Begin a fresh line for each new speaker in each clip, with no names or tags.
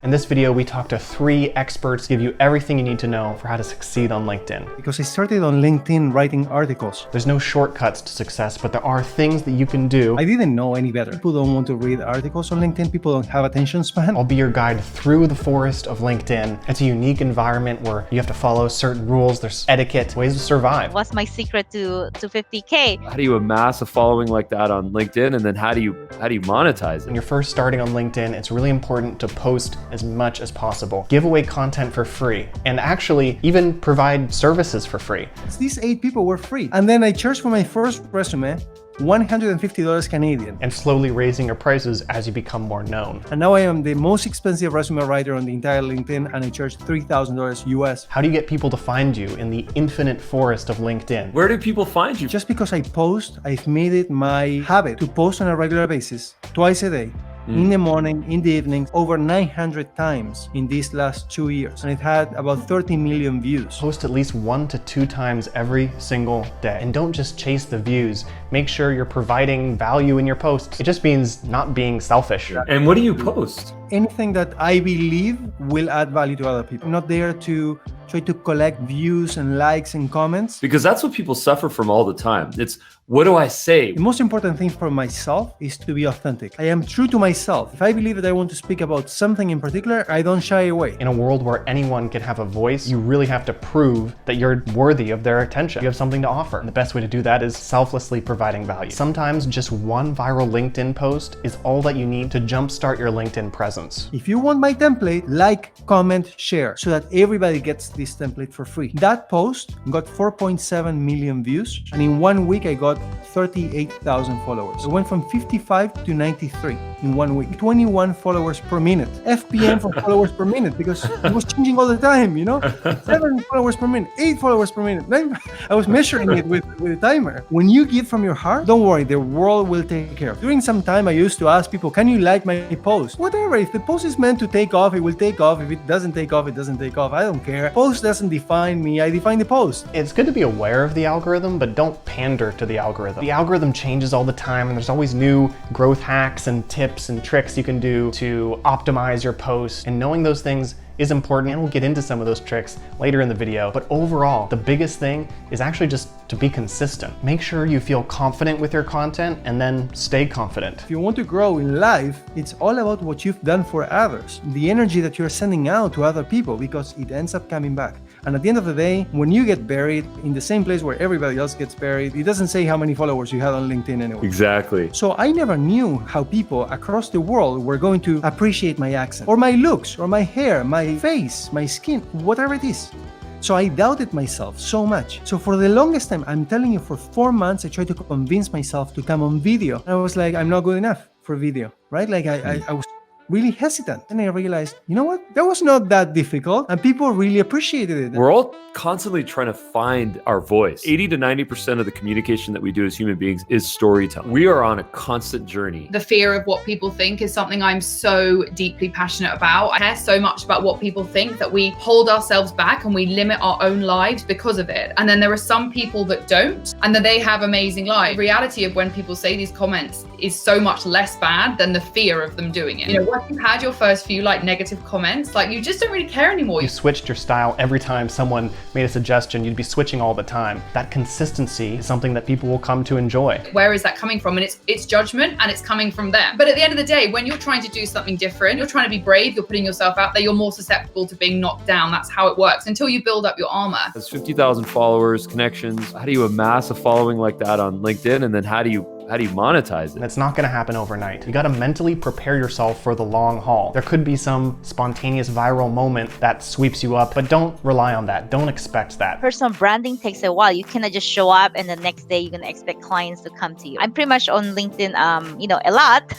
In this video, we talk to 3 experts, give you everything you need to know for how to succeed on LinkedIn.
Because I started on LinkedIn writing articles.
There's no shortcuts to success, but there are things that you can do.
I didn't know any better. People don't want to read articles on LinkedIn. People don't have attention span.
I'll be your guide through the forest of LinkedIn. It's a unique environment where you have to follow certain rules. There's etiquette, ways to survive.
What's my secret to 50K?
How do you amass a following like that on LinkedIn, and then how do you monetize
When
it?
you're first starting on LinkedIn, it's really important to post as much as possible. Give away content for free, and actually even provide services for free.
These 8 people were free. And then I charged for my first resume $150 Canadian.
And slowly raising your prices as you become more known.
And now I am the most expensive resume writer on the entire LinkedIn, and I charge $3,000 US.
How do you get people to find you in the infinite forest of LinkedIn?
Where do people find you?
Just because I post, I've made it my habit to post on a regular basis, twice a day. In the morning, in the evening, over 900 times in these last 2 years. And it had about 30 million views.
Post at least 1 to 2 times every single day. And don't just chase the views. Make sure you're providing value in your posts. It just means not being selfish.
And what do you post?
Anything that I believe will add value to other people. I'm not there to try to collect views and likes and comments.
Because that's what people suffer from all the time. It's, what do I say?
The most important thing for myself is to be authentic. I am true to myself. If I believe that I want to speak about something in particular, I don't shy away.
In a world where anyone can have a voice, you really have to prove that you're worthy of their attention. You have something to offer. And the best way to do that is selflessly providing value. Sometimes just one viral LinkedIn post is all that you need to jumpstart your LinkedIn presence.
If you want my template, like, comment, share, so that everybody gets this template for free. That post got 4.7 million views, and in 1 week I got 38,000 followers. I went from 55 to 93 in 1 week. 21 followers per minute. FPM for followers per minute, because it was changing all the time, you know? 7 followers per minute, 8 followers per minute. I was measuring it with a timer. When you give from your heart, don't worry, the world will take care of it. During some time, I used to ask people, can you like my post? Whatever, if the post is meant to take off, it will take off. If it doesn't take off, it doesn't take off. I don't care. Post doesn't define me, I define the post.
It's good to be aware of the algorithm, but don't pander to the algorithm. The algorithm changes all the time, and there's always new growth hacks and tips and tricks you can do to optimize your posts. And knowing those things is important, and we'll get into some of those tricks later in the video. But overall, the biggest thing is actually just to be consistent. Make sure you feel confident with your content, and then stay confident.
If you want to grow in life, it's all about what you've done for others. The energy that you're sending out to other people, because it ends up coming back. And at the end of the day, when you get buried in the same place where everybody else gets buried, it doesn't say how many followers you had on LinkedIn anyway.
Exactly.
So I never knew how people across the world were going to appreciate my accent, or my looks, or my hair, my face, my skin, whatever it is. So I doubted myself so much. So for the longest time, I'm telling you, for 4 months, I tried to convince myself to come on video. I was like, I'm not good enough for video, right? Like I was really hesitant. And I realized, you know what? That was not that difficult, and people really appreciated it.
We're all constantly trying to find our voice. 80 to 90% of the communication that we do as human beings is storytelling. We are on a constant journey.
The fear of what people think is something I'm so deeply passionate about. I care so much about what people think that we hold ourselves back and we limit our own lives because of it. And then there are some people that don't, and then they have amazing lives. The reality of when people say these comments is so much less bad than the fear of them doing it. You know, once you've had your first few negative comments, you just don't really care anymore.
You switched your style every time someone made a suggestion. You'd be switching all the time. That consistency is something that people will come to enjoy.
Where is that coming from? And it's judgment, and it's coming from them. But at the end of the day, when you're trying to do something different, you're trying to be brave, you're putting yourself out there, you're more susceptible to being knocked down. That's how it works until you build up your armor.
There's 50,000 followers, connections. How do you amass a following like that on LinkedIn? And then how do you monetize
And
it?
it's not gonna happen overnight. You gotta mentally prepare yourself for the long haul. There could be some spontaneous viral moment that sweeps you up, but don't rely on that. Don't expect that.
Personal branding takes a while. You cannot just show up and the next day you're gonna expect clients to come to you. I'm pretty much on LinkedIn, a lot.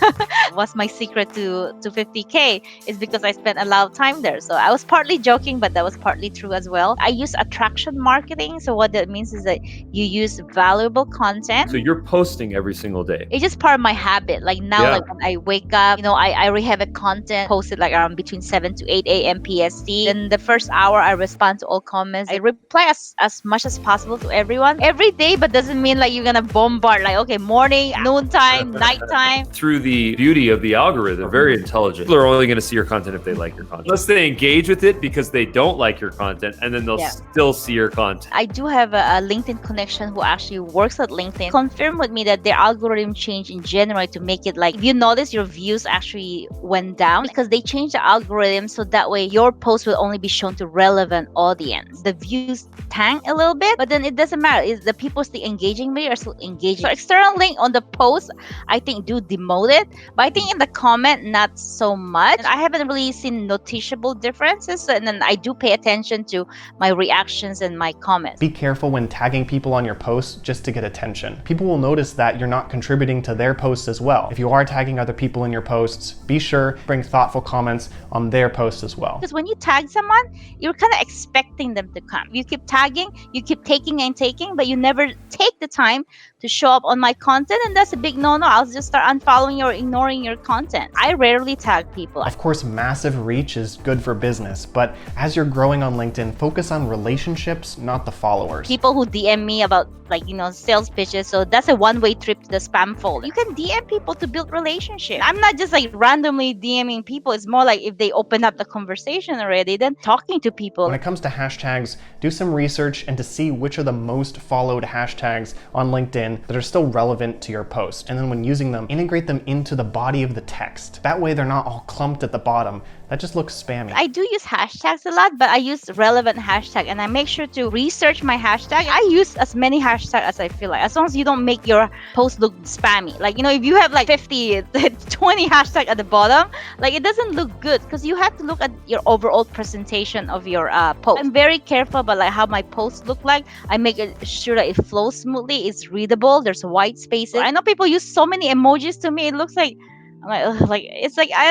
What's my secret to 50K is because I spent a lot of time there. So I was partly joking, but that was partly true as well. I use attraction marketing. So what that means is that you use valuable content.
So you're posting every single day.
It's just part of my habit. Like now,
Yeah.
like when I wake up, I already have a content posted like around between 7 to 8 a.m. PST. Then the first hour, I respond to all comments. I reply as much as possible to everyone every day, but doesn't mean like you're gonna bombard like, okay, morning, noontime, nighttime.
Through the beauty of the algorithm, very intelligent. People are only going to see your content if they like your content. Unless they engage with it because they don't like your content, and then they'll
Yeah.
still see your content.
I do have a LinkedIn connection who actually works at LinkedIn. Confirmed with me that their algorithm changed in January to make it like, if you notice, your views actually went down because they changed the algorithm so that way your post will only be shown to relevant audience. The views tank a little bit, but then it doesn't matter. Is the people still engaging me or still engaging? So external link on the post, I think do demote it, but I think in the comment, not so much. I haven't really seen noticeable differences, and then I do pay attention to my reactions and my comments.
Be careful when tagging people on your posts just to get attention. People will notice that you're not contributing to their posts as well. If you are tagging other people in your posts, be sure to bring thoughtful comments on their posts as well.
Because when you tag someone, you're kind of expecting them to come. You keep tagging, you keep taking and taking, but you never take the time to show up on my content, and that's a big no-no. I'll just start unfollowing you or ignoring your content. I rarely tag people.
Of course, massive reach is good for business, but as you're growing on LinkedIn, focus on relationships, not the followers.
People who DM me about sales pitches, so that's a one-way trip to the spam folder. You can DM people to build relationships. I'm not just like randomly DMing people. It's more like if they open up the conversation already, then talking to people.
When it comes to hashtags, do some research and to see which are the most followed hashtags on LinkedIn that are still relevant to your post. And then when using them, integrate them into the body of the text. That way they're not all clumped at the bottom. That just looks spammy.
I do use hashtags a lot, but I use relevant hashtag, and I make sure to research my hashtag. I use as many hashtags as I feel like, as long as you don't make your post look spammy. Like, if you have like 50, 20 hashtags at the bottom, like it doesn't look good, because you have to look at your overall presentation of your post. I'm very careful about like how my posts look like. I make sure that it flows smoothly, it's readable, there's white spaces. I know people use so many emojis. To me, it looks like I don't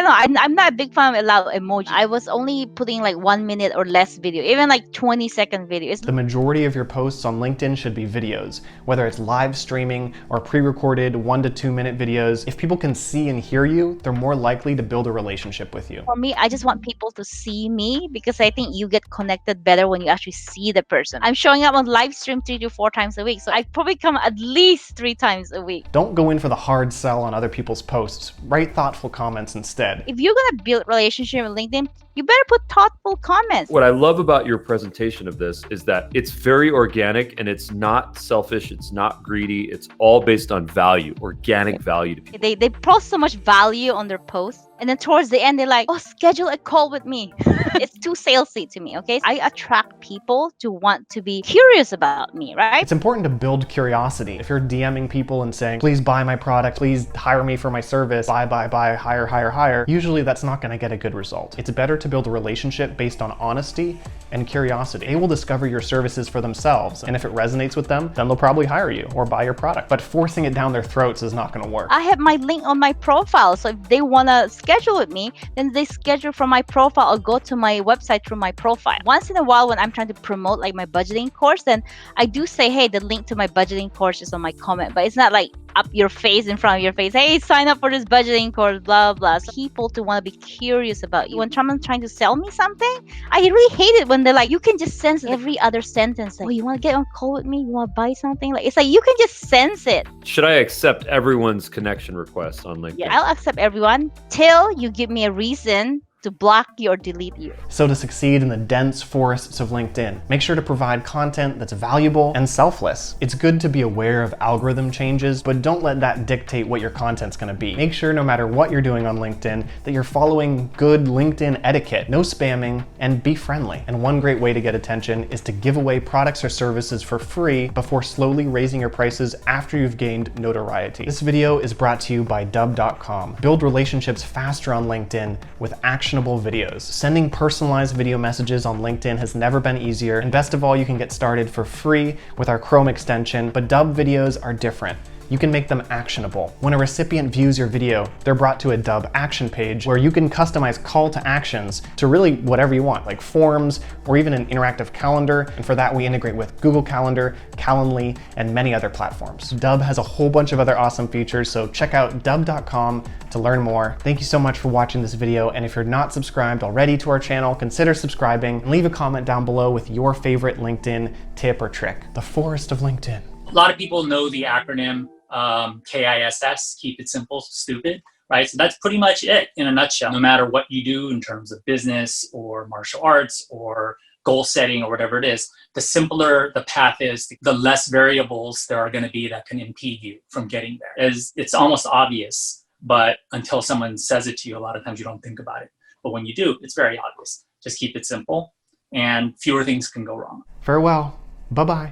know. I'm not a big fan of a lot of emojis. I was only putting like 1 minute or less video, even like 20-second videos.
The majority of your posts on LinkedIn should be videos, whether it's live streaming or pre-recorded 1 to 2 minute videos. If people can see and hear you, they're more likely to build a relationship with you.
For me, I just want people to see me, because I think you get connected better when you actually see the person. I'm showing up on live stream 3 to 4 times a week, so I probably come at least 3 times a week.
Don't go in for the hard sell on other people's posts. Write thoughtful comments instead.
If you're gonna build relationship with LinkedIn, you better put thoughtful comments.
What I love about your presentation of this is that it's very organic, and it's not selfish, it's not greedy, it's all based on value, organic value to people.
They post so much value on their posts, and then towards the end they're like, oh, schedule a call with me. It's too salesy to me, okay? I attract people to want to be curious about me, right?
It's important to build curiosity. If you're DMing people and saying, please buy my product, please hire me for my service, buy, hire, usually that's not gonna get a good result. It's better to build a relationship based on honesty and curiosity. They will discover your services for themselves, and if it resonates with them, then they'll probably hire you or buy your product. But forcing it down their throats is not gonna work.
I have my link on my profile, so if they wanna schedule with me, then they schedule from my profile or go to my website through my profile. Once in a while, when I'm trying to promote like my budgeting course, then I do say, hey, the link to my budgeting course is on my comment, but it's not like up your face, in front of your face, hey, sign up for this budgeting course, blah, blah. So people to want to be curious about you. When someone's trying to sell me something, I really hate it when they're like, you can just sense every other sentence. Like, oh, you want to get on a call with me? You want to buy something? Like, it's like, you can just sense it.
Should I accept everyone's connection request on LinkedIn?
Yeah, I'll accept everyone till you give me a reason to block you or delete you.
So to succeed in the dense forests of LinkedIn, make sure to provide content that's valuable and selfless. It's good to be aware of algorithm changes, but don't let that dictate what your content's gonna be. Make sure no matter what you're doing on LinkedIn that you're following good LinkedIn etiquette, no spamming, and be friendly. And one great way to get attention is to give away products or services for free before slowly raising your prices after you've gained notoriety. This video is brought to you by Dubb.com. Build relationships faster on LinkedIn with actionable videos. Sending personalized video messages on LinkedIn has never been easier, and best of all, you can get started for free with our Chrome extension, but Dubb videos are different. you can make them actionable. When a recipient views your video, they're brought to a Dubb action page where you can customize call to actions to really whatever you want, like forms or even an interactive calendar. And for that, we integrate with Google Calendar, Calendly, and many other platforms. Dubb has a whole bunch of other awesome features, so check out dubb.com to learn more. Thank you so much for watching this video, and if you're not subscribed already to our channel, consider subscribing and leave a comment down below with your favorite LinkedIn tip or trick. The forest of LinkedIn.
A lot of people know the acronym KISS, keep it simple, stupid, right? So that's pretty much it in a nutshell. No matter what you do in terms of business or martial arts or goal setting or whatever it is, the simpler the path is, the less variables there are going to be that can impede you from getting there. It's almost obvious, but until someone says it to you, a lot of times you don't think about it. But when you do, it's very obvious. Just keep it simple and fewer things can go wrong.
Farewell. Bye-bye.